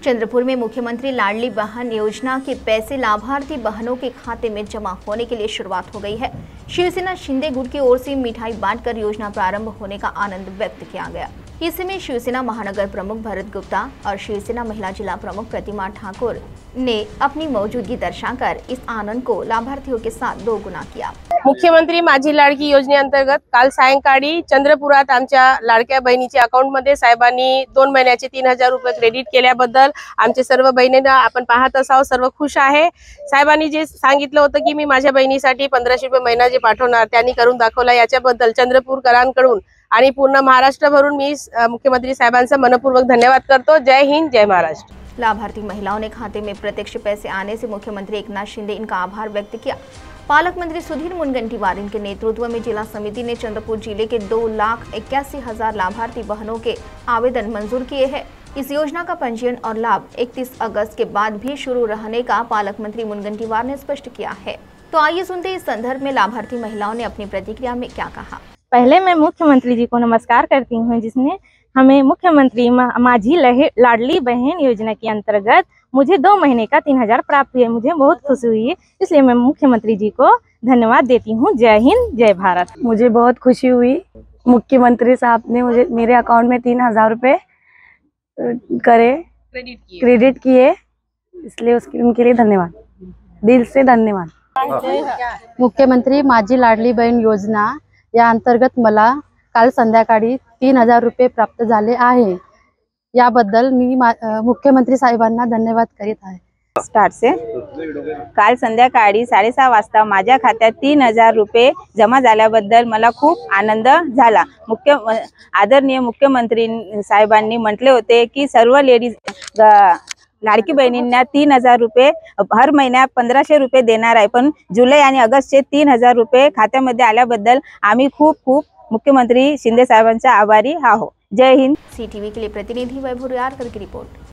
चंद्रपुर में मुख्यमंत्री लाडली बहन योजना के पैसे लाभार्थी बहनों के खाते में जमा होने के लिए शुरुआत हो गई है। शिवसेना शिंदे गुट की ओर से मिठाई बांटकर योजना प्रारंभ होने का आनंद व्यक्त किया गया। इसमें शिवसेना महानगर प्रमुख भरत गुप्ता और शिवसेना महिला जिला प्रमुख प्रतिमा ठाकुर ने अपनी मौजूदगी दर्शाकर इस आनंद को लाभार्थियों के साथ दोगुना किया। मुख्यमंत्री माझी लाडकी योजनेअंतर्गत काल सायंकाळी चंद्रपुरात आमच्या लाडक्या बहिणीच्या अकाउंटमध्ये साहेबांनी 2 महिन्याचे 3000 रुपये क्रेडिट केल्याबद्दल आमचे सर्व बहिणींना आपण पाहत असाव सर्व खुश आहे। साहेबांनी जे सांगितलं होतं की मी माझ्या बहिणीसाठी 1500 रुपये महिना जे पाठवणार त्यांनी करून दाखवला, याच्याबद्दल चंद्रपूरकरांकडून आणि पूर्ण महाराष्ट्रभरून मी मुख्यमंत्री साहेबांचा मनपूर्वक धन्यवाद करतो। जय हिंद, जय महाराष्ट्र। लाभार्थी महिलाओं ने खाते में प्रत्यक्ष पैसे आने से मुख्यमंत्री एकनाथ शिंदे इनका आभार व्यक्त किया। पालक मंत्री सुधीर मुनगंटीवार इनके नेतृत्व में जिला समिति ने चंद्रपुर जिले के 2,81,000 लाभार्थी बहनों के आवेदन मंजूर किए हैं। इस योजना का पंजीयन और लाभ 31 अगस्त के बाद भी शुरू रहने का पालक मंत्री मुनगंटीवार ने स्पष्ट किया है। तो आइए सुनते इस संदर्भ में लाभार्थी महिलाओं ने अपनी प्रतिक्रिया में क्या कहा। पहले मैं मुख्यमंत्री जी को नमस्कार करती हूँ, जिसने हमें मुख्यमंत्री माझी लाडली बहन योजना के अंतर्गत मुझे 2 महीने का 3000 प्राप्त हुए। मुझे बहुत खुशी हुई है, इसलिए मैं मुख्यमंत्री जी को धन्यवाद देती हूँ। जय हिंद, जय भारत। मुझे बहुत खुशी हुई, मुख्यमंत्री साहब ने मुझे मेरे अकाउंट में 3000 रुपये क्रेडिट किए, इसलिए उनके लिए धन्यवाद, दिल से धन्यवाद। मुख्यमंत्री माझी लाडली बहीण योजना या अंतर्गत मला काल संध्याकाळी 3000 रुपये प्राप्त झाले आहे। याबद्दल मी मुख्यमंत्री साहेबांना धन्यवाद करीत आहे। स्टार्ट से काल संध्याकाळी 6:30 वाजता माझ्या खात्यात 3000 रुपये जमा झाल्याबद्दल मला खूप आनंद झाला। आदरणीय मुख्यमंत्री साहेबांनी म्हटले होते की सर्व लेडीज लाडकी बहिणींना 3000 रुपये हर महिन्यात 1500 रुपये देणार आहे, पण जुलै आणि ऑगस्टचे 3000 रुपये खात्यामध्ये आल्याबद्दल आम्ही खूप मुख्यमंत्री शिंदे साहेबांचा आभारी आहोत। जय हिंद। CTV के लिए प्रतिनिधि वैभव यारकर की रिपोर्ट।